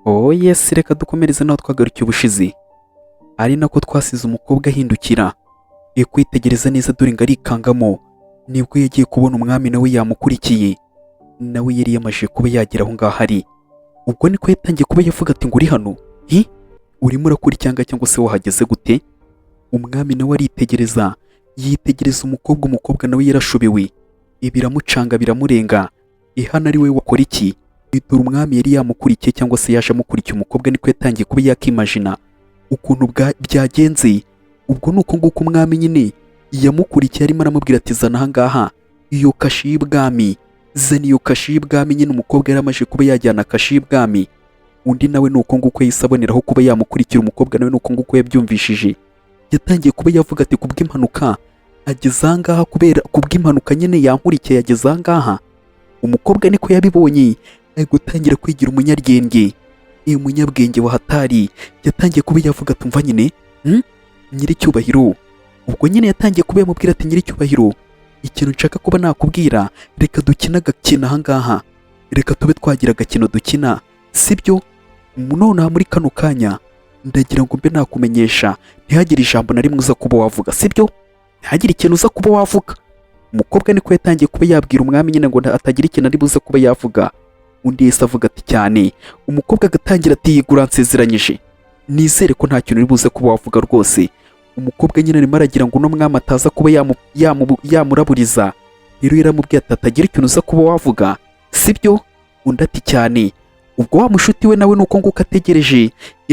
Yes, reka dukomereze naho twagarukiye ubushize, ari nako twasize umukobwa ahindukira kwitegereza neza dore ngo arikangamo. Nibwo yagiye kubona umwami nawe yamukurikiye, nawe yari yamajije kuba yagera aho ngaho ari. Ubwo niko yatangiye kuba yavuga ati ngo uri hano, urimo urakora cyangwa se wahageze gute? Umwami nawe aritegereza, yitegereza umukobwa nawe yarashobewe, biramucanga biramurenga. Hano ari we wakora iki? Dore umwami yari yamukurikiye cyangwa se yaje amukurikiye. Umukobwa niko yatangiye kuba yakimagina ukuntu byagenze. Ubwo nuko nguko umwami nyine yamukurikiye, arimo aramubwira ati zana aha ngaha iyo kashi y'ibwami, zana iyo kashi y'ibwami. Nyine umukobwa yari amaze kuba yajyana kashi y'ibwami. Undi nawe nuko nguko yahise aboneraho kuba yamukurikira. Umukobwa nawe nuko nguko yabyumvishije, yatangiye kuba yavuga ati kubw'impanuka ageze aha ngaha, kubw'impanuka nyine yankurikiye yageze aha ngaha. Umukobwa niko yabibonye ari gutangira kwigira umunyabwenge, umunyabwenge wa hatari. Yatangiye kuba yavuga ati umva nyine nyiricyubahiro. Ubwo nyine yatangiye kuba yamubwira ati nyiricyubahiro, ikintu nshaka kuba nakubwira, reka dukina agakina aha ngaha, reka tube twagira agakino dukina, sibyo? Nonaha muri kano kanya ndagira ngo mbe nakumenyesha, ntihagire ijambo na rimwe uza kuba wavuga, sibyo? Ntihagire ikintu uza kuba wavuga. Umukobwa niko yatangiye kuba yabwira umwami nyine ngo atagira ikintu ari buze kuba yavuga. Undi yese avuga ati cyane. Umukobwa agatangira ati yigura nsezeranyije, nizere ko nta kintu uri buze kuba wavuga rwose. Umukobwa nyine arimo aragira ngo uno mwami ataza kuba yamuraburiza. Rero yaramubwiye ati atagira ikintu uza kuba wavuga, sibyo? Undi ati cyane. Ubwo wa mushuti we nawe nuko nguko ategereje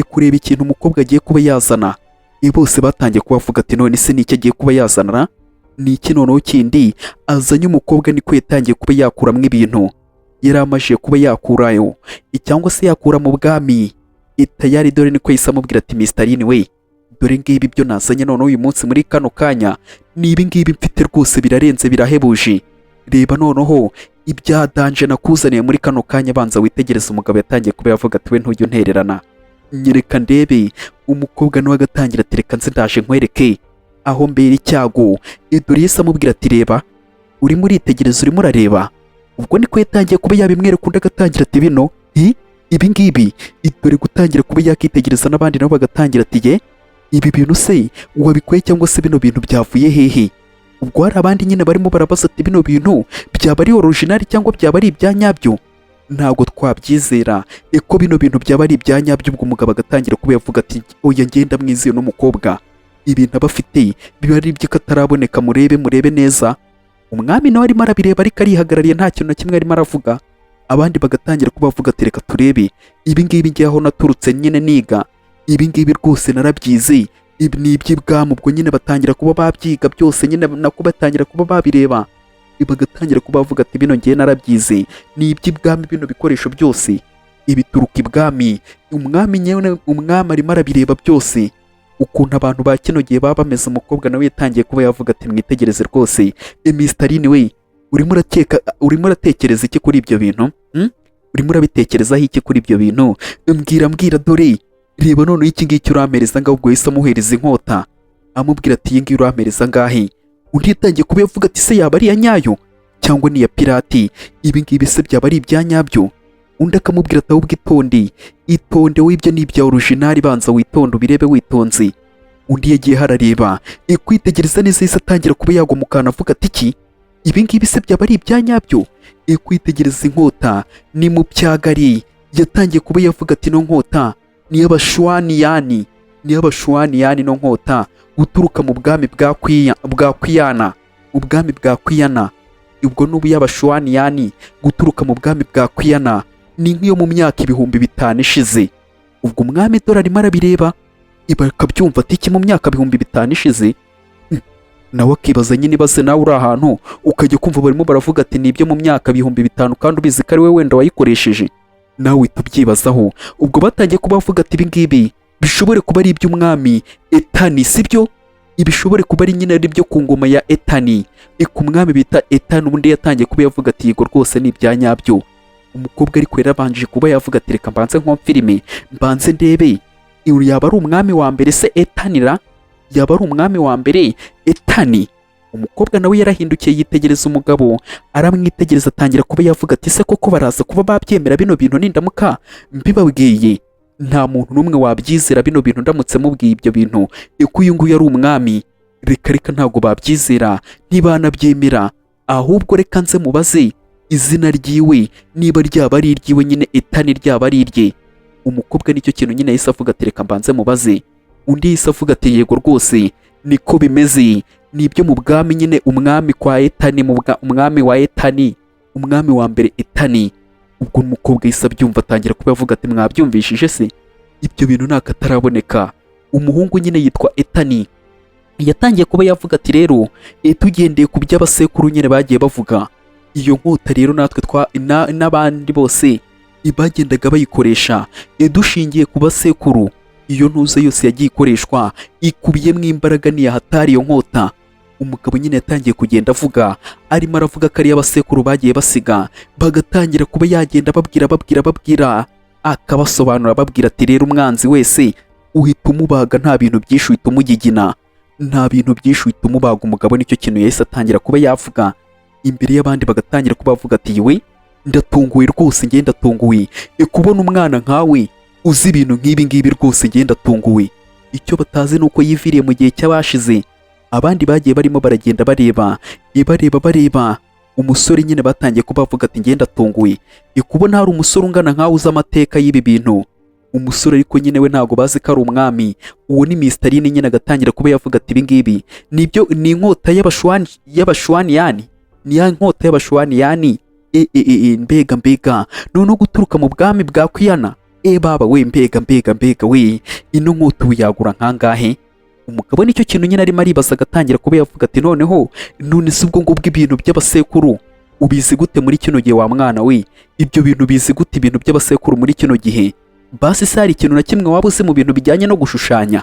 kureba ikintu umukobwa agiye kuba yazana. Bose batangiye kubavuga ati none se niki agiye kuba yazana? Ni iki noneho kindi azanye? Umukobwa niko yatangiye kuba yakuramo ibintu yari amajije kuba yakurayo, cyangwa se yakura mu bwami. Tayari dore niko yahise amubwira ati Mr. we, dore ngibi byo nazanye none uyu munsi muri kano kanya, ni ibi ngibi mfite rwose, birarenze birahebuje. Reba noneho ibya danje nakuzaniye muri kano kanya, banza witegereza. Umugabo yatangiye kuba yavuga ati we ntujye untererana, nyereka ndebe. Umukobwa nawe agatangira ati reka nze ndaje nkwereke aho mbera icyago. Dore yahise amubwira ati reba, urimo uritegereza, urimo urareba. Ubwo niko yatangiye kuba yabimwereka. Undi agatangira ati bino ibi ngibi, dore gutangira kuba yakitegereza. N'abandi nabo bagatangira ati ye, ibi bintu se wabikuye cyangwa se bino bintu byavuye hehe? Ubwo hari abandi nyine barimo barabaza ati bino bintu byaba ari original cyangwa byaba ari ibya nyabyo? Ntabwo twabyizera ko bino bintu byaba ari ibya nyabyo. Ubwo umugabo agatangira kuba yavuga ati oya, ngenda mwiziyo n'umukobwa, ibintu aba afite biba ari ibyo kataraboneka, murebe neza. Umwami nawe arimo arabireba ariko arihagarariye, nta kintu na kimwe arimo aravuga. Abandi bagatangira kuba bavuga ati reka turebe, ibi ngibi ngiye aho naturutse nyine niga, ibi ngibi rwose narabyize, ibi ni iby'ibwami. Ubwo nyine batangira kuba babyiga byose nyine nako batangira kuba babireba. Bagatangira kuba bavuga ati bino ngiye narabyize, ni iby'ibwami, bino bikoresho byose ibituruka ibwami. Umwami arimo arabireba byose, ukuntu abantu ba kino gihe baba bameze. Umukobwa nawe yatangiye kuba yavuga ati mwitegereze rwose, Mr. we, urimo uratekereza iki kuri ibyo bintu? Urimo urabitekerezaho iki kuri ibyo bintu? Mbwira, dore reba none iki ngiki urampereza ngaho. Ubwo yahise amuhereza inkota, amubwira ati iyi ngiyi urampereza ngahe? Undi yatangiye kuba yavuga ati se yaba ari iya nyayo cyangwa ni iya pirati? Ibi ngibi se byaba ari ibya nyabyo? Undi akamubwira ati ahubwo itonde w'ibyo ni ibya original, banza witonde ubirebe witonze. Undi yagiye harareba kwitegereza neza, yahise atangira kuba yagwa mu kantu avuga ati iki, ibi ngibi se byaba ari ibya nyabyo? Kwitegereza inkota ni mu byagari. Yatangiye kuba yavuga ati no nkota ni y'abashwaniyani, no nkota guturuka mu bwami bwa kwiyana, ubwami bwa kwiyana. Ubwo n'ubu y'abashwaniyani guturuka mu bwami bwa kwiyana, ni nk'iyo mu myaka 5,000 ishize. Ubwo umwami dore arimo arabireba, bakabyumva ati iki mu myaka 5,000 ishize? Nawe akibaza nyine, baze nawe uri ahantu ukajya kumva barimo baravuga ati ni ibyo mu myaka 5,000 kandi ubizi ko ari we wenda wayikoresheje, nawe tubyibazaho. Ubwo batangiye kuba bavuga ati ibi ngibi bishobore kuba ari iby'umwami Etani, sibyo? Ibishobore kuba ari nyine ari byo ku ngoma ya Etani, ku mwami bita Etani. Ubundi yatangiye kuba yavuga ati yego rwose ni ibya nyabyo. Umukobwa ariko yarabanje kuba yavuga ati reka mbanze nko filime, mbanze ndebe yaba ari umwami wa mbere se Etanira, yaba ari umwami wa mbere Etani? Umukobwa nawe yarahindukiye yitegereza umugabo, aramwitegereza atangira kuba yavuga ati se koko baraza kuba babyemera bino bintu nindamuka mbibabwiye? Nta muntu n'umwe wabyizera bino bintu ndamutse mubwiye ibyo bintu ko uyu nguyu ari umwami. Reka reka ntabwo babyizera, ntibanabyemera. Ahubwo reka nze mubaze izina ryiwe niba ryaba ari iryiwe nyine etani ryaba ari irye. Umukobwa nicyo kintu nyine yahise avuga ati reka mbanze mubaze. Undi yahise avuga ati yego rwose niko bimeze, nibyo mu bwami nyine umwami kwa etani, umwami wa etani, umwami wa mbere etani. Ubwo umukobwa yahise abyumva atangira kuba yavuga ati mwabyumvishije se? Ibyo bintu nta kataraboneka. Umuhungu nyine yitwa etani yatangiye kuba yavuga ati rero tugendeye ku by'abasekuru nyine bagiye bavuga, iyo nkota rero natwe n'abandi bose bagendaga bayikoresha dushingiye ku basekuru. Iyo ntuze yose yagiye ikoreshwa ikubiyemo imbaraga niyahatari iyo nkota. Umugabo nyine yatangiye kugenda avuga, arimo aravuga ko ari abasekuru bagiye basiga, bagatangira kuba yagenda babwira akabasobanura babwira ati rero umwanzi wese uhita umubaga, nta bintu byinshi uhita umugigina, nta bintu byinshi uhita umubaga. Umugabo nicyo kintu yahise atangira kuba yavuga imbere y'abandi, bagatangira kuba bavuga ati we ndatunguwe rwose, ngenda ndatunguwe kubona umwana nkawe uzi ibintu nk'ibi ngibi, rwose ngenda ndatunguwe. Icyo batazi nuko yiviriye mu gihe cy'abashize. Abandi bagiye barimo baragenda bareba umusore nyine batangiye kuba bavuga ati ngenda ndatunguwe kubona hari umusore ungana nkawe uzi amateka y'ibi bintu. Umusore ariko nyine we ntabwo bazi ko ari umwami. Uwo ni Mistarine nyine agatangira kuba yavuga ati ibi ngibi nibyo, ni inkota y'abashwaniyani, ni ya nkota y'abashwaniyani. Mbega noneho guturuka mu bwami bwa Kwiyana. Baba we mbega we, ino nkota ubu yagura nkangahe? Umugabo nicyo kintu nyine arimo aribaza agatangira kuba yavuga ati none si ubwo ngubwo ibintu by'abasekuru ubizi gute muri kino gihe wa mwana we? Ibyo bintu bizi gute ibintu by'abasekuru muri kino gihe? Basi se hari ikintu na kimwe waba uzi mu bintu bijyanye no gushushanya?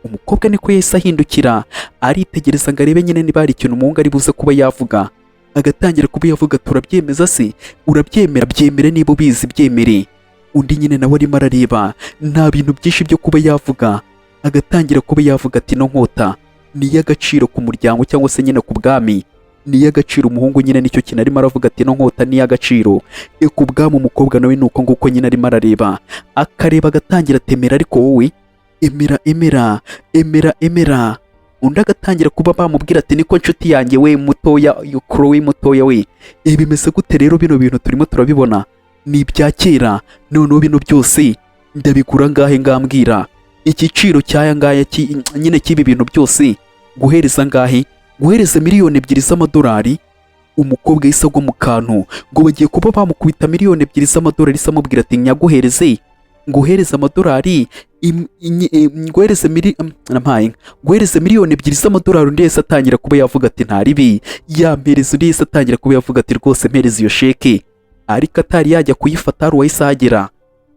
Umukobwa niko yahise ahindukira aritegereza ngo arebe nyine niba hari ikintu umuhungu ari buze kuba yavuga. Agatangira kuba yavuga turabyemeza se? Urabyemera? Byemere niba ubizi byemere. Undi nyine nawe arimo arareba nta bintu byinshi byo kuba yavuga. Agatangira kuba yavuga ati no nkota ni iy'agaciro ku muryango cyangwa se nyine ku bwami, ni iy'agaciro. Umuhungu nyine nicyo kintu arimo aravuga ati no nkota ni iy'agaciro ku bwami. Umukobwa nawe nuko nguko nyine arimo arareba akareba agatangira atemera, ariko wowe emera. Undi agatangira kuba bamubwira ati niko nshuti yanjye we mutoya, we mutoya we, bimeze gute rero bino bintu turimo turabibona ni ibya kera, noneho bino byose ndabigura ngahe ngambwira igiciro cy'aya ngaya nyine cy'ibi bintu byose guhereza ngahe? Guhereza miliyoni 2 z'amadolari. Umukobwa yahise agwa mu kantu ngo bagiye kuba bamukubita miliyoni 2 z'amadolari, se amubwira ati nyaguhereze, nguhereze amadolari, nguhereze miliyoni 2 z'amadolari. Undi yahise atangira kuba yavuga ati ntaribi yampereza. Undi yahise atangira kuba yavuga ati rwose mpereza iyo sheke. Ariko atari yajya kuyifata hari uwahise ahagera.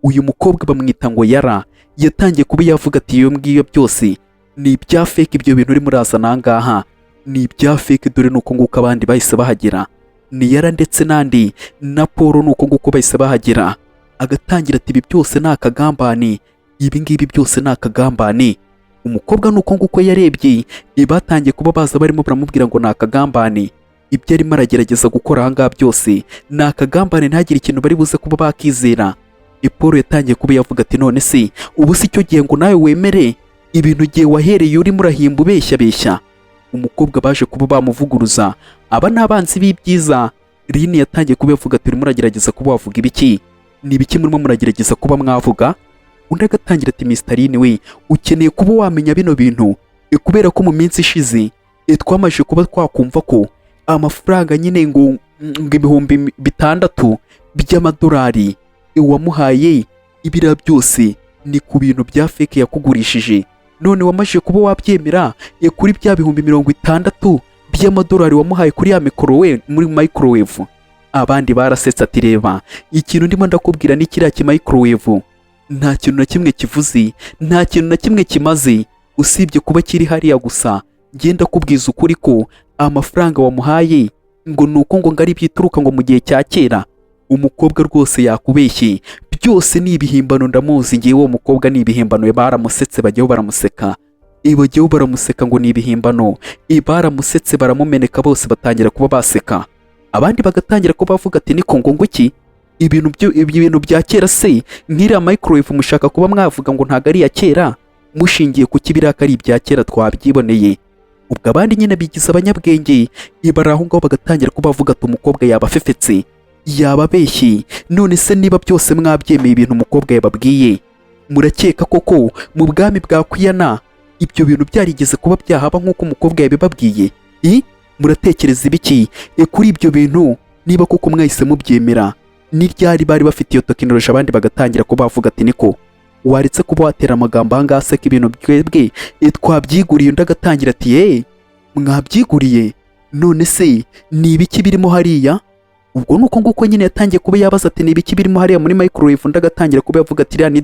Uyu mukobwa bamwita ngo Yara, yatangiye kuba yavuga ati iyo ngiyo byose ni ibya fake, ibyo bintu urimo urazana ahangaha ni ibya fake, dore nuko nguko abandi bahise bahagera. Ni Yara ndetse n'andi na Paul nuko nguko bahise bahagera. Agatangira ati ibi byose ni akagambane, ibi ngibi byose ni akagambane. Umukobwa nuko nguko yarebye batangiye kuba baza barimo baramubwira ngo ni akagambane. Ibyo arimo aragerageza gukora ahangaha byose ni akagambane, ntagire ikintu bari buze kuba bakizera. Paul yatangiye kuba yavuga ati none se ubu si cyo gihe ngo nawe wemere ibintu gihe wahereye urimo urahimba ubeshya. Umukobwa baje kuba bamuvuguruza, aba ni abanzi b'ibyiza. Rini yatangiye kuba yavuga ati urimo uragerageza kuba wavuga ibiki? Ni ibiki murimo muragerageza kuba mwavuga? Undi agatangira ati Mistarine we ukeneye kuba wamenya bino bintu kubera ko mu minsi ishize twamaje kuba twakumva ko amafaranga nyine ngo ibihumbi 6 by'amadolari wamuhaye ibira byose ni ku bintu bya fake yakugurishije. None wamaje kuba wabyemera kuri bya bihumbi 60 by'amadolari wamuhaye kuri ya microwave, muri microwave. Abandi barasetse ati reba ikintu ndimo ndakubwira ni kiriya ki microwave nta kintu na kimwe kivuze, nta kintu na kimwe kimaze usibye kuba kiri hariya gusa. Ngenda kubwiza ukuri ko amafaranga wamuhaye ngo nuko ngo ngari byituruka ngo mu gihe cya kera. Umukobwa rwose yakubeshye, byose ni ibihimbano ndamuzi ngiye. Uwo mukobwa ni ibihimbano, baramusetse bajyaho baramuseka. bajyaho baramuseka ngo ni ibihimbano, baramusetse baramumeneka, bose batangira kuba baseka, abandi bagatangira kuba bavuga ati niko ngo iki ibintu bya kera se, nk'iriya microwave mushaka kuba mwavuga ngo ntago ari iya kera mushingiye ku kibiraka ari ibya kera twabyiboneye. Ubwo abandi nyine bigize abanyabwenge bari aho ngaho bagatangira kuba bavuga ati umukobwa yaba afefetse, yaba abeshye, none se niba byose mwabyemeye ibintu umukobwa yababwiye, murakeka koko mu bwami bwa Kwiyana ibyo bintu byarigeze kuba byahaba nk'uko umukobwa yabibabwiye? Muratekereza ibiki kuri ibyo bintu? Niba koko mwahise mubyemera, ni ryari bari bafite iyo tekinoloji? Abandi bagatangira kuba bavuga ati niko waretse kuba watera amagambo ahangaha se ko ibintu twebwe twabyiguriye. Undi agatangira ati mwabyiguriye, none se ni ibiki birimo hariya? Ubwo nuko nguko nyine yatangiye kuba yabaza ati ni ibiki birimo hariya muri microwave. Undi agatangira kuba yavuga ati iriya ni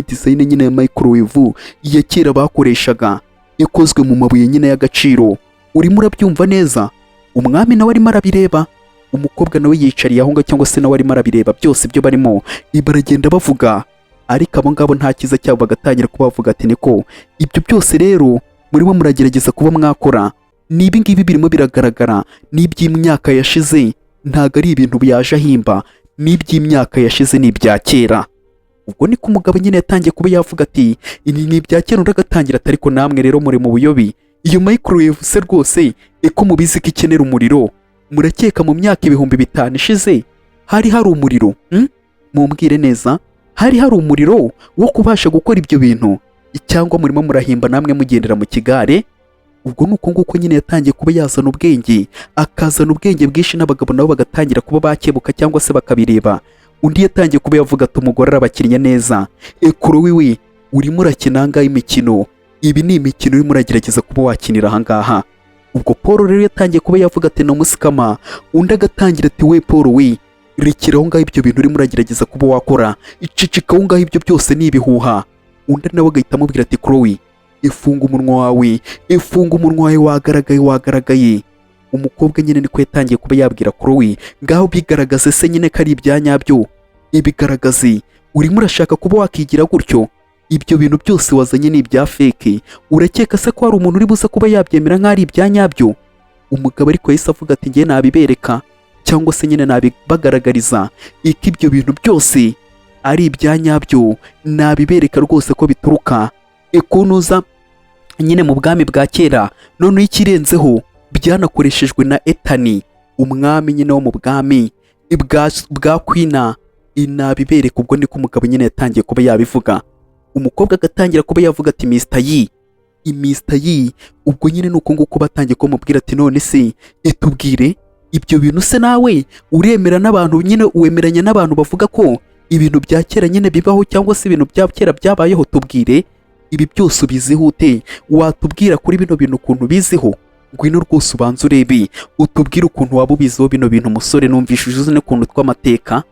design nyine ya microwave ya kera bakoreshaga, ikozwe mu mabuye nyine y'agaciro. Urimo urabyumva neza? Umwami nawe arimo arabireba, umukobwa nawe yicariye aho ngaho, cyangwa se nawe arimo arabireba. Byose ibyo barimo baragenda bavuga, ariko abo ngabo nta cyiza cyabo, bagatangira kuba bavuga ati niko ibyo byose rero murimo muragerageza kuba mwakora, nibi ngibi birimo biragaragara n'iby'imyaka yashize, ntago ari ibintu byaje ahimba, n'iby'imyaka yashize ni ibya kera. Ubwo niko umugabo nyine yatangiye kuba yavuga ati ni ibya kera. Undi agatangira ati ariko namwe rero muri mu buyobi, iyo microwave se rwose ko mubizi ko ikenera umuriro, murakeka mu myaka 5000 ishize hari umuriro? Mumbwire neza, hari umuriro wo kubasha gukora ibyo bintu, cyangwa murimo murahimba namwe mugendera mu kigare? Ubwo nuko nguko nyine yatangiye kuba yazana ubwenge, akazana ubwenge bwinshi, n'abagabo nabo bagatangira kuba bakebuka cyangwa se bakabireba. Undi yatangiye kuba yavuga ati umugore arabakinnye neza, kuro wiwe urimo urakina ahangaha imikino, ibi ni imikino urimo uragerageza kuba wakinira ahangaha. Ubwo Paul rero yatangiye kuba yavuga ati no musikama. Undi agatangira ati we Paul we rekera aho ngaho ibyo bintu urimo uragerageza kuba wakora, icicika aho ngaho, ibyo byose ni ibihuha. Undi nawe agahita amubwira ati Chloe ifunga umunwa wawe, wagaragaye. Umukobwa nyine niko yatangiye kuba yabwira Chloe ngaho bigaragaze se nyine ko ari ibya nyabyo, ibigaragaze. Urimo urashaka kuba wakigira gutyo? Ibyo bintu byose wazanye ni ibya fake, urakeka se ko hari umuntu uri buze kuba yabyemera nk'ari ibya nyabyo? Umugabo ariko yahise avuga ati ngiye nabibereka, cyangwa se nyine nabibagaragariza iki ibyo bintu byose ari ibya nyabyo, nabibereka rwose ko bituruka ikunuza nyine mu bwami bwa kera. None ikirenzeho byanakoreshejwe na Etani, umwami nyine wo mu bwami bwa Kwina, inabibereka. Ubwo niko umugabo nyine yatangiye kuba yabivuga. Umukobwa agatangira kuba yavuga ati Mr. Yi. Ubwo nyine nuko nguko batangiye kumubwira ati none se tubwire ibyo bintu se nawe uremera n'abantu nyine uwemeranya n'abantu bavuga ko ibintu bya kera nyine bibaho, cyangwa se ibintu bya kera byabayeho? Tubwire ibi byose ubiziho ute? Watubwira kuri bino bintu ukuntu biziho? Ngwino rwose ubanza urebe utubwire ukuntu waba ubiziho bino bintu musore, numvishije uzi n'ukuntu tw'amateka.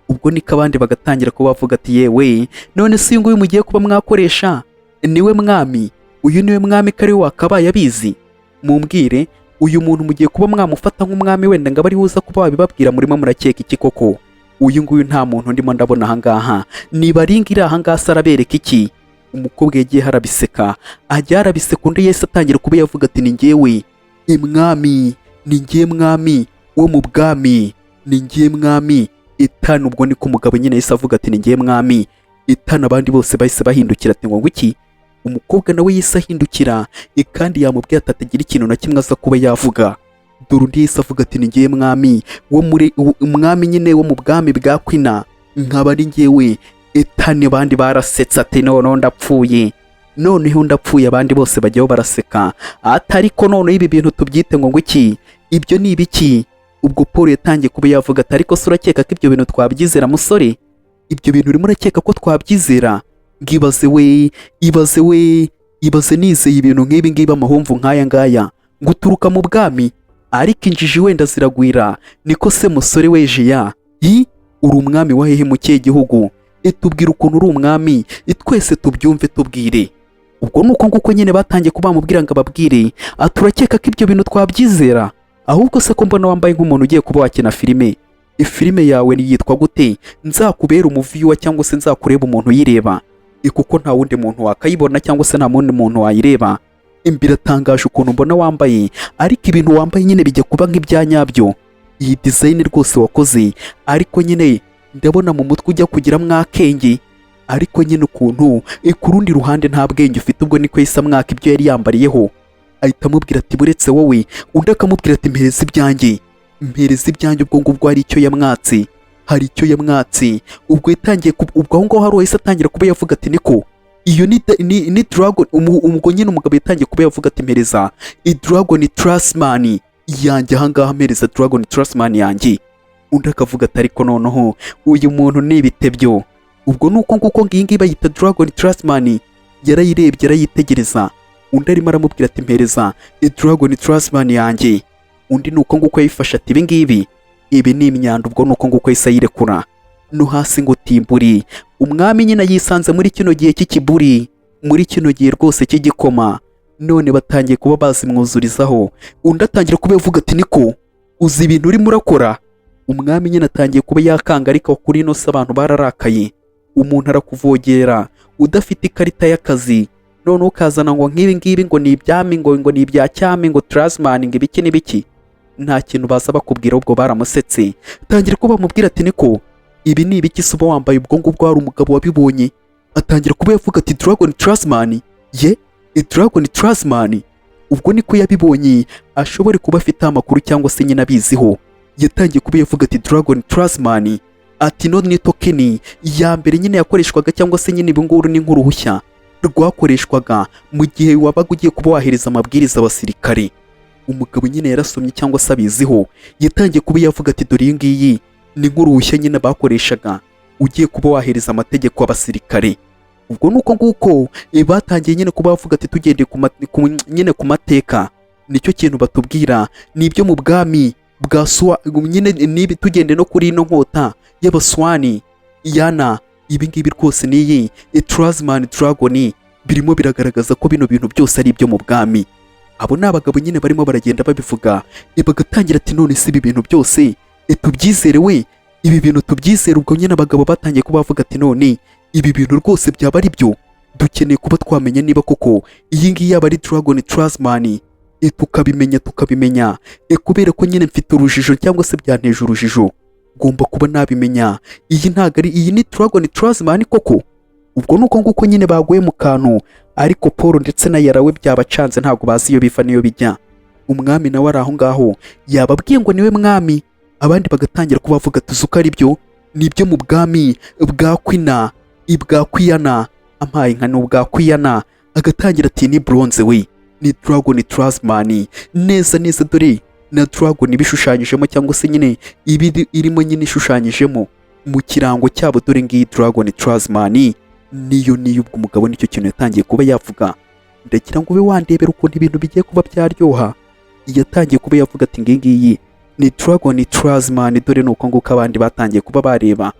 Ubwo niko abandi bagatangira kuba bavuga ati yewe none se uyu nguyu mugiye kuba mwakoresha niwe mwami? Uyu niwe mwami kari wakabaye abizi? Mumbwire uyu muntu mugiye kuba mwamufata nk'umwami, wenda ngo abari buza kuba babibabwira, murimo murakeka iki koko? Uyu nguyu nta muntu ndimo ndabona ahangaha, niba ringira ahangaha se arabereka iki? Umukobwa yagiye harabiseka, ajya harabiseka. Undi yahise atangira kuba yavuga ati ni ngewe mwami, ni ngiye mwami wo mu bwami, ni ngiye mwami Etani. Ubwo niko umugabo nyine yahise avuga ati ni ngiye mwami Etani. Abandi bose bahise bahindukira ati ngo iki? Umukobwa nawe yahise ahindukira, kandi yamubwiye ati atagira ikintu na kimwe aza kuba yavuga. Dore undi yahise avuga ati ni ngiye mwami umwami nyine wo mu bwami bwa Kwina, nkaba ari ngewe Etani. Abandi barasetse ati noneho ndapfuye, abandi bose bajyaho baraseka ati ariko noneho ibi bintu tubyite ngo iki? Ibyo ni ibiki? Ubwo Paul yatangiye kuba yavuga ati ariko se urakeka ko ibyo bintu twabyizera musore? Ibyo bintu urimo urakeka ko twabyizera? Ibaze nizeye ibintu nk'ibi ngibi, amahomvu nk'aya ngaya, ngo uturuka mu bwami, ariko injiji wenda ziragwira. Niko se musore weje uri umwami wa hehe mu kihe gihugu? Tubwire ukuntu uri umwami, twese tubyumve, tubwire. Ubwo nuko nguko nyine batangiye kuba bamubwira ngo ababwire ati urakeka ko ibyo bintu twabyizera? Ahubwo se ko mbona wambaye nk'umuntu ugiye kuba wakina filime, filime yawe yitwa gute? Nzakubera umuviwa cyangwa se nzakureba umuntu uyireba? kuko nta wundi muntu wakayibona cyangwa se nta wundi muntu wayireba. Biratangaje ukuntu mbona wambaye, ariko ibintu wambaye nyine bijya kuba nk'ibya nyabyo. Iyi design rwose wakoze, ariko nyine ndabona mu mutwe ujya kugira mwakenge, ariko nyine ukuntu ku rundi ruhande nta bwenge ufite. Ubwo niko yisa mwaka ibyo yari yambariyeho, ahita amubwira ati buretse wowe, undi akamubwira ati mpereza ibyanjye, mpereza ibyanjye. Ubwo ngubwo hari icyo yamwatse, hari icyo yamwatse. Ubwo yatangiye ubwo aho ngaho hari wahise atangira kuba yavuga ati niko iyo ni dragon. Ubwo nyine umugabo yatangiye kuba yavuga ati mpereza dragon trustman yanjye, ahangaha mpereza dragon trustman yanjye. Undi akavuga ati ariko noneho uyu muntu ni ibitebyo. Ubwo nuko nguko ngingi bayita dragon trustman. Yarayirebye arayitegereza, undi arimo aramubwira ati mpereza dragon trustman yanjye. Undi nuko nguko yayifashe ati ibi ni imyanda. Ubwo nuko nguko yahise ayirekura no hasi ngo timburi. Umwami nyine yisanze muri kino gihe cy'ikiburi, muri kino gihe rwose cy'igikoma. None batangiye kuba bazimwuzurizaho. Undi atangira kuba yavuga ati niko uzi ibintu urimo urakora. Umwami nyine atangiye kuba yakanga, ariko kuri ino se abantu bararakaye. Umuntu arakuvogera udafite ikarita y'akazi, none ukazana ngo nk'ibi ngo ni ibyami, ngo ni ibya cyami, ngo trustman, ngo ibiki n'ibiki. Nta kintu baza bakubwira. Ubwo baramusetse, tangira kuba bamubwira ati niko ibi ni ibiki se uba wambaye. Ubwo ngubwo hari umugabo wabibonye, atangira kuba yavuga ati dragon trustman dragon trustman. Ubwo niko yabibonye, ashobore kuba afite amakuru cyangwa se nyine abiziho. Yatangiye kuba yavuga ati dragon trustman, ati no ni token ya mbere nyine yakoreshwaga, cyangwa se nyine ibunguru ni nk'uruhushya rwakoreshwaga mu gihe wabaga ugiye kuba wahereza amabwiriza abasirikare. Umugabo nyine yarasomye cyangwa se abiziho, yatangiye kuba yavuga ati dore iyi ngiyi ni nk'uruhushya nyine bakoreshaga ugiye kuba wahereza amategeko abasirikare. Ubwo nuko nguko batangiye nyine kuba bavuga ati tugendeye nyine ku mateka, nicyo kintu batubwira ni ibyo mu bwami bwa nyine nibi tugende no kuri ino nkota y'abaswani yana. Ibi ngibi rwose niyi trustman dragon birimo biragaragaza ko bino bintu byose ari ibyo mu bwami. Abo ni abagabo nyine barimo baragenda babivuga, bagatangira ati none si ibi bintu byose tubyizere we, ibi bintu tubyizere. Ubwo nyine abagabo batangiye kuba bavuga ati none ibi bintu rwose byaba ari byo, dukeneye kuba twamenya niba koko iyi ngiyi yaba ari dragon trustman. Tukabimenya kubera ko nyine mfite urujijo, cyangwa se byanteje urujijo, ngomba kuba nabimenya. Iyi ntago ari, iyi ni dragon trustman koko. Ubwo nuko nguko nyine baguye mu kantu, ariko Paul ndetse na Yarawe byabacanze, ntago bazi iyo biva niyo bijya. Umwami nawe ari aho ngaho yababwiye ngo niwe mwami, abandi bagatangira kubavuga tuzuka ari byo, nibyo mu bwami bwa kwina ibwa kwiyana. Ampaye nka n'ubwa kwiyana, agatangira ati ni bronze we, ni dragon trustman neza neza. Dore na dragon bishushanyijemo, cyangwa se nyine irimo nyine ishushanyijemo mu kirango cyabo. Dore ngiyi dragon trustman niyo. Ubwo umugabo nicyo kintu yatangiye kuba yavuga. Ndagira ngo ube wandebera ukuntu ibintu bigiye kuba byaryoha. Yatangiye kuba yavuga ati ngiyi ni dragon trustman. Dore nuko nguko abandi batangiye kuba bareba.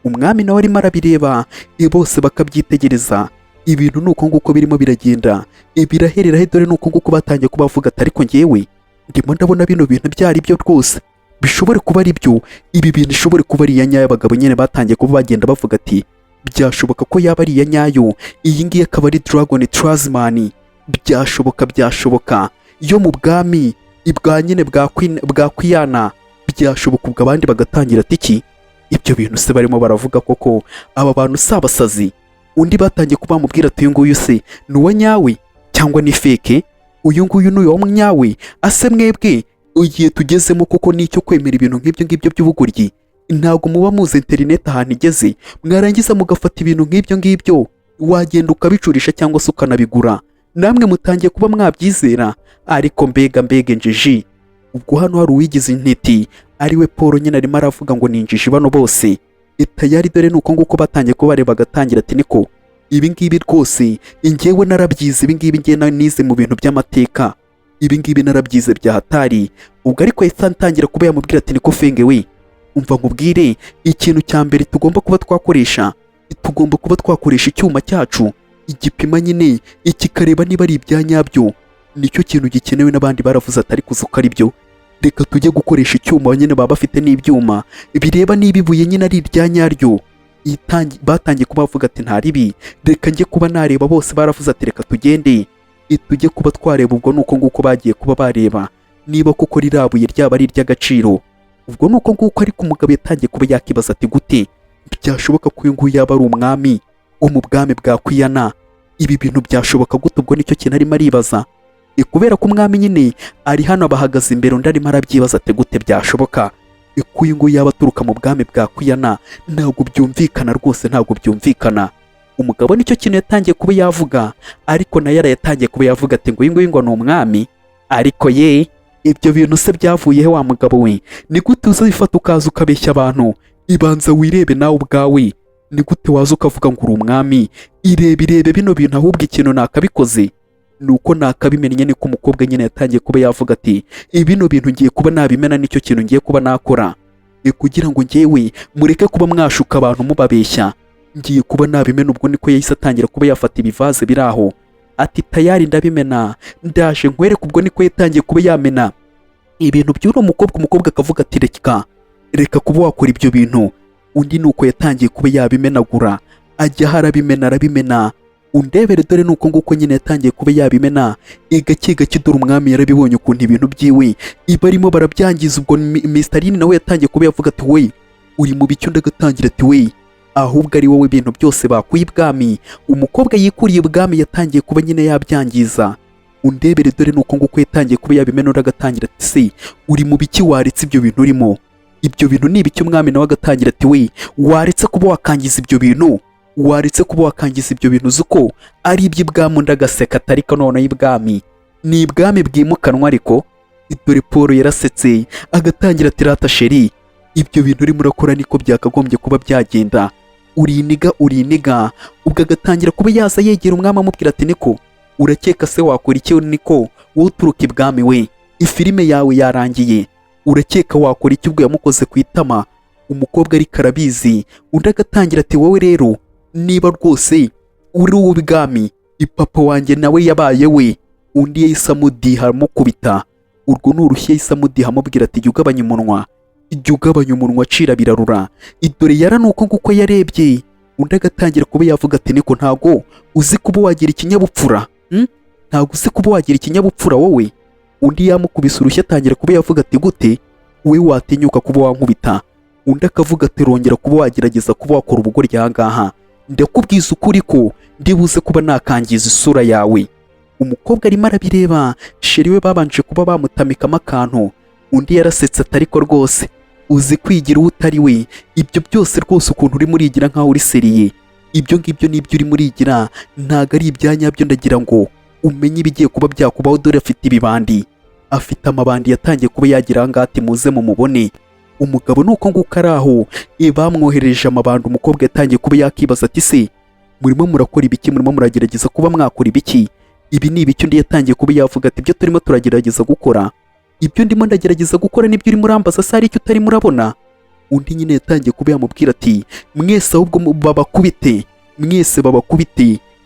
Umwami nawe arimo arabireba, bose bakabyitegereza. Ibintu nuko nguko birimo biragenda, biraherera. Dore nuko nguko batangiye kuba bavuga ati ariko ngewe ndimo ndabona bino bintu byari byo rwose, bishobore kuba ari byo. Ibi bintu ishobore kuba ari iya nyayo. Abagabo nyine batangiye kuba bagenda bavuga ati byashoboka ko yaba ari iya nyayo, iyi ngiyi akaba ari dragon trustman. Byashoboka yo mu bwami ibwa nyine bwa kwiyana, byashoboka. Ubwo abandi bagatangira ati iki ibyo bintu se barimo baravuga koko, aba bantu si abasazi? Undi batangiye kuba bamubwira ati uyu nguyu se ni uwa nyawe cyangwa ni feke? Uyu nguyu ni uwa nyawe? Ase mwebwe igihe tugezemo koko nicyo kwemera ibintu nk'ibyo ngibyo by'ubugoryi? Ntabwo muba muzi internet ahantu igeze, mwarangiza mugafata ibintu nk'ibyo ngibyo, wagenda ukabicurisha cyangwa se ukanabigura. Namwe mutangiye kuba mwabyizera, ariko mbega injiji. Ubwo hano hari uwigize intiti, ariwe Paul nyine arimo aravuga ngo ni injiji bano bose. Tayari dore nuko nguko batangiye kuba bareba, bagatangira ati niko ibi ngibi rwose njyewe narabyize. Ibi ngibi njye nize mu bintu by'amateka, ibi ngibi narabyize bya hatari. Ubwo ariko yatangira kuba yamubwira ati niko fenge we, umva nkubwire ikintu cya mbere tugomba kuba twakoresha, tugomba kuba twakoresha icyuma cyacu, igipima nyine ikikareba niba ari ibya nyabyo. Nicyo kintu gikenewe. N'abandi baravuze ati ariko uzuka ari byo, reka tujye gukoresha icyuma. Nyine baba bafite n'ibyuma bireba niba ibuye nyine ari irya nyaryo. batangiye kuba bavuga ati nta ribi, reka njye kuba nareba. Bose baravuze ati reka tugende tujye kuba twareba. Ubwo nuko nguko bagiye kuba bareba niba koko rirabuye ryaba ari iry'agaciro. Ubwo nuko nguko ariko umugabo yatangiye kuba yakibaza ati gute byashoboka ko uyu nguyu yaba ari umwami wo mu bwami bwa kwiyana? Ibi bintu byashoboka gute? Ubwo nicyo kintu arimo aribaza. Kubera ko umwami nyine ari hano abahagaze imbere, undi arimo arabyibaza ati gute byashoboka ko uyu nguyu yaba aturuka mu bwami bwa kwiyana? Ntabwo byumvikana rwose, ntabwo byumvikana. Umugabo nicyo kintu yatangiye kuba yavuga, ariko na yari yatangiye kuba yavuga ati ngo uyu nguyu ngo ni umwami. Ariko ye, ibyo bintu se byavuye he wa mugabo we? Ni gute uzifata ukaza ukabeshya abantu? Ibanza wirebe nawe ubwawe. Ni gute waza ukavuga ngo uri umwami? Irebe bino bintu, ahubwo ikintu nakabikoze nuko nakabimenye. Niko umukobwa nyine yatangiye kuba yavuga ati bino bintu ngiye kuba nabimena, nicyo kintu ngiye kuba nakora kugira ngo njyewe mureke kuba mwashuka abantu mubabeshya. Ngiye kuba nabimena. Ubwo niko yahise atangira kuba yafata ibivaze biri aho ati tayari ndabimena, ndaje nkwereke. Ubwo niko yatangiye kuba yamena ibintu by'uno mukobwa. Umukobwa akavuga ati reka kuba wakora ibyo bintu. Undi nuko yatangiye kuba yabimenagura, ajya arabimena. Undebere dore nuko nguko nyine yatangiye kuba yabimena gake gake. Dore umwami yarabibonye ukuntu ibintu byiwe barimo barabyangiza. Ubwo Mr. nawe yatangiye kuba yavuga ati we uri mu bicyo? Ndagatangira ati we ahubwo ari wowe ibintu byose bakuye ibwami. Umukobwa yikuriye ibwami yatangiye kuba nyine yabyangiza. Undebere dore nuko nguko yatangiye kuba yabimena. Agatangira ati se uri mu biki waretse ibyo bintu urimo? Ibyo bintu ni ibiki? Umwami nawe agatangira ati we waretse kuba wakangiza ibyo bintu, waretse kuba wakangiza ibyo bintu uzi ko ari iby'ibwami. Ndagaseka atari ko noneho ibwami ni ibwami bwimukanwa. Ariko dore Paul yarasetse agatangira ati rata sheri, ibyo bintu urimo urakora niko byakagombye kuba byagenda. Uriniga. Ubwo agatangira kuba yaza yegera umwami amubwira ati niko urakeka se wakora iki? Niko wowe uturuka ibwami we, ifilime yawe yarangiye, urakeka wakora iki? Ubwo yamukoze ku itama. Umukobwa ariko arabizi. Undi agatangira ati wowe rero niba rwose uri uw'ibwami, papa wanjye nawe yabaye we. Undi yahise amudiha aramukubita. Urwo ni urushyi yahise amudiha amubwira ati jya ugabanya umunwa, acira birarura. Dore yara nuko nguko yarebye. Undi agatangira kuba yavuga ati niko ntago uzi kuba wagira ikinyabupfura? Ntago uzi kuba wagira ikinyabupfura wowe? Undi yamukubise urushyi atangira kuba yavuga ati gute we watinyuka kuba wankubita? Undi akavuga ati rongera kuba wagerageza kuba wakora ubugoryi aha ngaha, ndakubwiza ukuri ko ndibuze kuba nakangiza isura yawe. Umukobwa arimo arabireba. Sheri we babanje kuba bamutamikamo akantu. Undi yarasetse atari ko rwose uzi kwigira uwo utari we. Ibyo byose rwose ukuntu urimo urigira nkaho uri seriye, ibyo ngibyo nibyo urimo urigira, ntago ari ibyanyabyo. Ndagira ngo umenye ibigiye kuba byakubaho. Dore afite ibibandi, afite amabandi yatangiye kuba yagira ngaha ati muze mumubone. Umugabo nuko nguko ari aho bamwohereje amabandi. Umukobwa yatangiye kuba yakibaza ati se murimo murakora ibiki? Murimo muragerageza kuba mwakora ibiki? Ibi ni ibiki? Undi yatangiye kuba yavuga ati ibyo turimo turagerageza gukora, ibyo ndimo ndagerageza gukora nibyo urimo urambaza se hari icyo utarimo urabona? Undi nyine yatangiye kuba yamubwira ati mwese ahubwo babakubite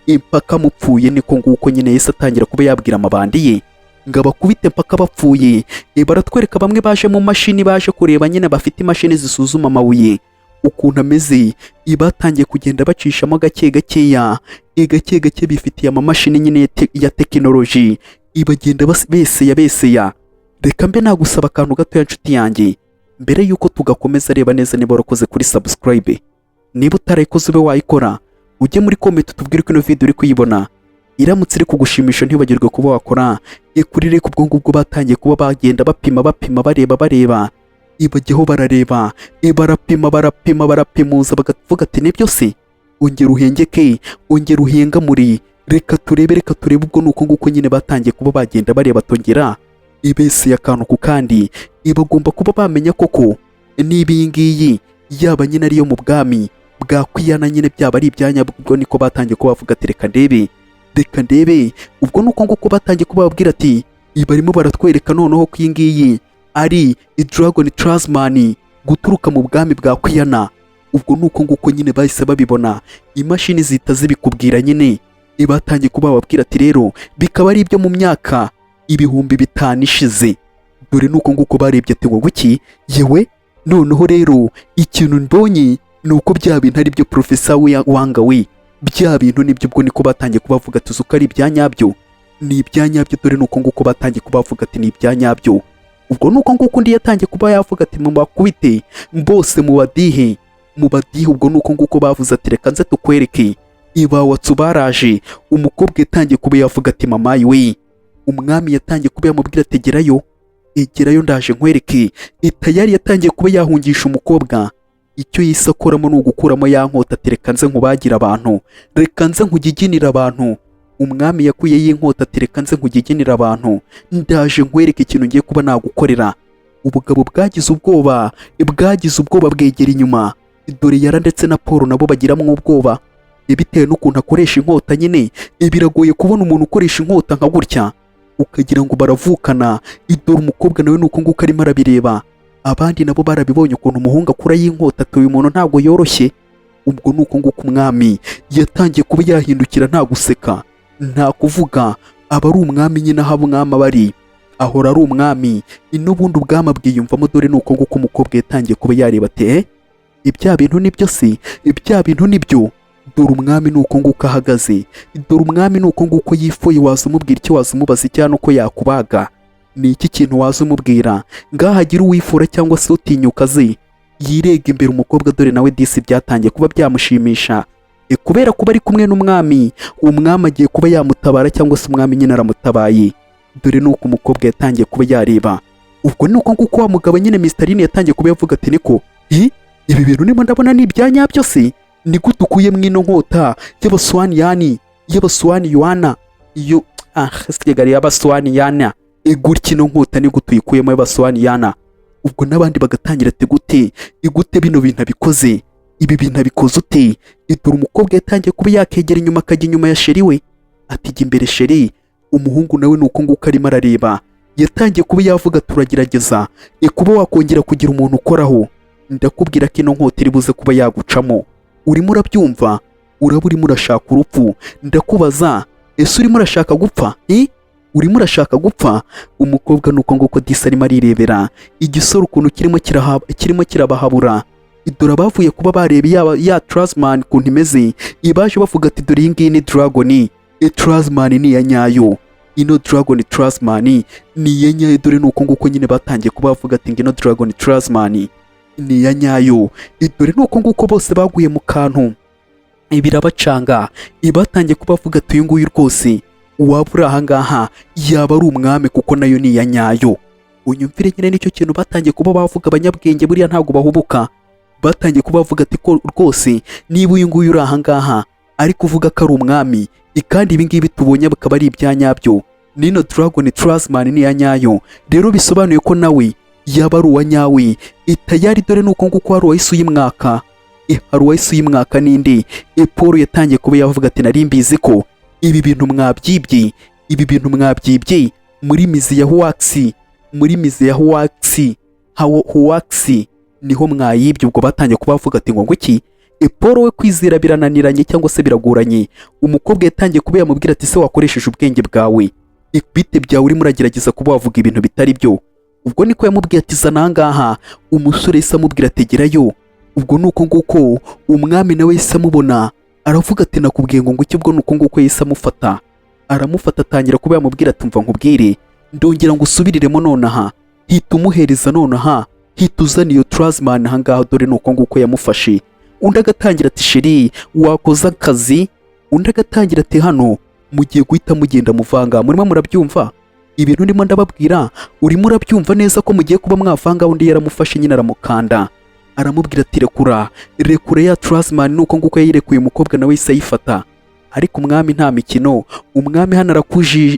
impaka mupfuye. Niko nguko nyine yahise atangira kuba yabwira amabandi ye ngo abakubite mpaka bapfuye. Baratwereka bamwe baje mu mashini, baje kureba nyine bafite imashini zisuzuma amabuye ukuntu ameze. Batangiye kugenda bacishamo gake gake bifitiye amamashini nyine ya tekinoloji. Bagenda beseya. Reka mbe nagusaba akantu gato ya nshuti yanjye mbere yuko tugakomeza. Reba neza niba warakoze kuri subscribe. Niba utarayikoze ube wayikora, ujye muri comment tubwire ko ino video uri kuyibona iramutse iri kugushimisha. Ntibagirwe kuba wakora kuri like. Ubwo ngubwo batangiye kuba bagenda bapima bareba bajyaho barareba barapimuza bakavuga ati nibyo se ongera uhengeke, ongera uhengamure, reka turebe. Ubwo nuko nguko nyine batangiye kuba bagenda bareba tongera ibese akantu ku kandi. Bagomba kuba bamenya koko niba iyi ngiyi yaba nyine ariyo mu bwami bwa kwiyana nyine byaba ari ibyanya. Ubwo niko batangiye kuba bavuga ati reka ndebe. Ubwo nuko nguko batangiye kuba babwira ati barimo baratwereka noneho ko iyi ngiyi ari Dragon Trasman guturuka mu bwami bwa kwiyana. Ubwo nuko nguko nyine bahise babibona, imashini zita zibikubwira nyine. Batangiye kuba babwira ati rero bikaba ari ibyo mu myaka 5,000 ishize. Dore nuko nguko barebye ati ngo guki yewe noneho rero ikintu mbonye nuko bya bintu ari byo profesa we wanga we, bya bintu nibyo ubwo niko batangiye kubavuga ati uko ari ibyanyabyo, ni ibyanyabyo, dore nuko nguko batangiye kubavuga ati ni ibyanyabyo. Ubwo nuko nguko undi yatangiye kuba yavuga ati mu bakubite bose mubadihe. Ubwo nuko nguko bavuze ati reka nze tukwereke ibawatsu baraje. Umukobwa yatangiye kuba yavuga ati mamayi we. Umwami yatangiye kuba yamubwira ati egerayo ndaje nkwereke. Yari yatangiye kuba yahungisha umukobwa. Icyo yise akoramo ni ugukuramo ya nkota ati reka nze nkubagira abantu, reka nze nkugiginira abantu. Umwami yakuye y'inkota ati reka nze nkugiginira abantu, ndaje nkwereke ikintu ngiye kuba nagukorera. Ubugabo bwagize ubwoba bwegera inyuma. Dore Yara ndetse na Paul nabo bagiramo ubwoba, bitewe n'ukuntu akoresha inkota nyine. Biragoye kubona umuntu ukoresha inkota nka gutya ukagira ngo baravukana. Dore umukobwa nawe nuko nguko arimo arabireba. Abandi nabo barabibonye ukuntu umuhungu akura y'inkota ati uyu muntu ntabwo yoroshye. Ubwo nuko nguko umwami yatangiye kuba yahindukira, nta guseka nta kuvuga. Aba ari umwami nyine, aho umwami bari ahora ari umwami. N'ubundi ubwami bwiyumvamo. Dore nuko nguko umukobwa yatangiye kuba yareba ati ibya bintu nibyo se, ibya bintu nibyo. Dore umwami nuko nguko ahagaze. Dore umwami nuko nguko yifoye. Waza umubwira icyo, waza umubaza icyo nuko yakubaga. Ni iki kintu waza umubwira? Ngaho agira uwifura cyangwa se utinyuka ze yirega imbere umukobwa. Dore nawe disi byatangiye kuba byamushimisha, kubera kuba ari kumwe n'umwami. Umwami agiye kuba yamutabara cyangwa se umwami nyine aramutabaye. Dore nuko umukobwa yatangiye kuba yareba. Ubwo nuko nguko wa mugabo nyine Mr. yatangiye kuba yavuga ati niko ibi bintu nimo ndabona ni ibyanyabyo se, ni gute ukuye mwino nkota y'abaswani yana iyo sigari y'abaswani yana gutya ino nkota ni gute uyikuyemo y'abaswani yana. Ubwo n'abandi bagatangira ati gute bino bintu abikoze, ibi bintu abikoze ute? Dore umukobwa yatangiye kuba yakegera inyuma, akajya inyuma ya sheri we ati jya imbere sheri. Umuhungu nawe nuko nguko arimo arareba. Yatangiye kuba yavuga turagerageza kuba wakongera kugira umuntu ukoraho. Ndakubwira ko ino nkota iri buze kuba yagucamo. Urimo urabyumva? Uraba urimo urashaka urupfu. Ndakubaza, ese urimo urashaka gupfa? Urimo urashaka gupfa? Umukobwa nuko nguko disi arimo arirebera igisoro ukuntu kirimo kirabahabura. Dore abavuye kuba bareba ya Trasman ukuntu imeze, ibaje bavuga ati dore iyi ngiyi ni Dragon. Trasman ni iya nyayo. Ino Dragon Trasman ni iya nyayo. Dore nuko nguko nyine batangiye kuba bavuga ati ngino Dragon Trasman ni iya nyayo. Dore nuko nguko bose baguye mu kantu, birabacanga. Batangiye kuba bavuga ati uyu nguyu rwose waba uri aha ngaha yaba ari umwami, kuko nayo ni iya nyayo. Unyumvire nyine nicyo kintu batangiye kuba bavuga. Abanyabwenge buriya ntabwo bahubuka. Batangiye kuba bavuga ati ko rwose niba uyu nguyu uri aha ngaha ari kuvuga ko ari umwami, kandi ibi ngibi tubonye bikaba ari ibyanyabyo, nino Dragon Trasman ni iya nyayo, rero bisobanuye ko nawe yaba ari uwa nyawe. Yari dore nuko nguko hari uwahise uyimwaka. Hari uwahise uyimwaka ninde? Paul yatangiye kuba yavuga ati nari mbizi ko ibi bintu mwabyibye muri mizi ya Huwaxi niho mwayibye. Ubwo batangiye kuba bavuga ati ngo iki Paul we kwizera birananiranye cyangwa se biragoranye. Umukobwa yatangiye kuba yamubwira ati se wakoresheje ubwenge bwawe, bite byawe urimo uragerageza kuba wavuga ibintu bitari byo. Ubwo niko yamubwiye ati zana ahangaha. Umusore yise amubwira ati gerayo. Ubwo nuko nguko umwami nawe yise amubona, aravuga ati nakubwiye ngo iki. Ubwo nuko nguko yise amufata, aramufata atangira kuba yamubwira ati mva nkubwire, ndongera ngo usubiriremo nonaha, hita umuhereza nonaha, hita uzana iyo Trasman ahangaha. Dore nuko nguko yamufashe. Undi agatangira ati sheri wakoze akazi. Undi agatangira ati hano mugiye guhita mugenda muvanga. Murimo murabyumva ibintu ndimo ndababwira? Urimo urabyumva neza ko mugiye kuba mwavanga? Undi yaramufashe nyine aramukanda, aramubwira ati rekura ya Trasman. Nuko nguko yayirekuye. Umukobwa nawe yise ayifata. Ariko umwami nta mikino. Umwami hano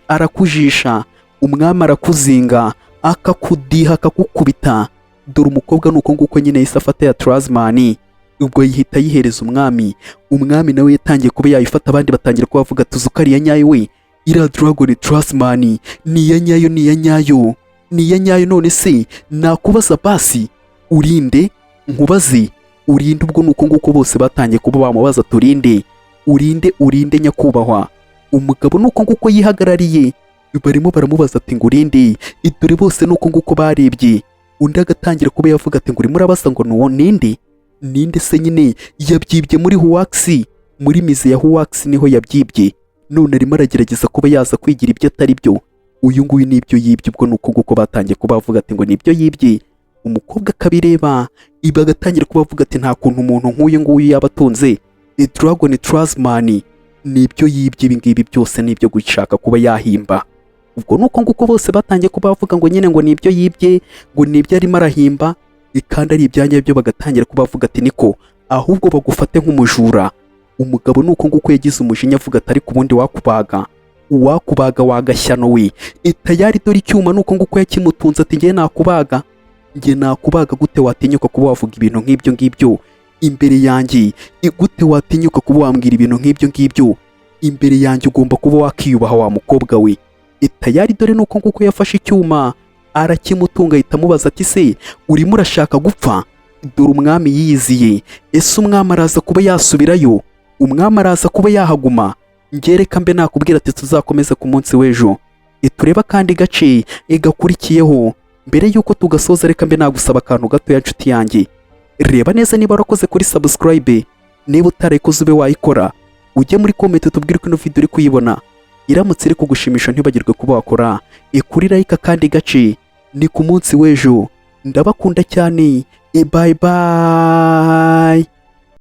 arakujisha, umwami arakuzinga, akakudiha, akakukubita. Dore umukobwa nuko nguko nyine yise afata ya Trasman. Ubwo yihita yihereza umwami. Umwami nawe yatangiye kuba yayifata. Abandi batangira kuba bavuga tuzuka ari iya nyayo we, iriya Dragon Trasman ni iya nyayo, ni iya nyayo, ni iya nyayo. None se nakubaza basi urinde nkubaze urinde? Ubwo nuko nguko bose batangiye kuba bamubaza turinde, urinde nyakubahwa. Umugabo nuko nguko yihagarariye, barimo baramubaza ati ngo urinde. Dore bose nuko nguko barebye. Undi agatangira kuba yavuga ati ngo urimo urabaza ngo nuwo ninde? ninde se nyine yabyibye muri huwaxi, muri mize ya huwaxi niho yabyibye, none arimo aragerageza kuba yaza kwigira ibyo atari byo. Uyu nguyu nibyo yibye, ubwo nuko nguko batangiye kuba bavuga ati ngo nibyo yibye. Umukobwa akabireba iba agatangira kuba avuga ati nta kuntu umuntu nk'uyu nguyu yaba atunze Dragon Trustman, nibyo yibye, ibi ngibi byose nibyo gushaka kuba yahimba. Ubwo nuko nguko bose batangiye kuba bavuga ngo nyine ngo nibyo yibye, ngo nibyo arimo arahimba, kandi ari ibyanya byo bagatangira kuba bavuga ati niko ahubwo bagufate nk'umujura. Umugabo nuko nguko yagize umujinya avuga ati ariko ubundi wakubaga wagashyano we, tayari dore icyuma nuko nguko yakimutunze ati ngiye nakubaga gute watinyuka kuba wavuga ibintu nk'ibyo ngibyo imbere yanjye, gute watinyuka kuba wambwira ibintu nk'ibyo ngibyo imbere yanjye, ugomba kuba wakiyubaha wa mukobwa we. Tayari dore nuko nguko yafashe icyuma arakimutunga, ahita amubaza ati se urimo urashaka gupfa? Dore umwami yiyiziye, ese umwami araza kuba yasubirayo? Umwami araza kuba yahaguma? Ngereka mbe nakubwira ati tuzakomeza ku munsi w'ejo. Tureba kandi gace gakurikiyeho. Mbere yuko tugasoza reka mbe nagusaba akantu gato ya nshuti yanjye. Reba neza niba warakoze kuri subscribe, niba utarayikoze ube wayikora, ujye muri comment tubwire ko ino video uri kuyibona iramutse iri kugushimisha, ntibagirwe kuba wakora kuri like kandi gace. Ni ku munsi w'ejo, ndabakunda cyane, bye bye.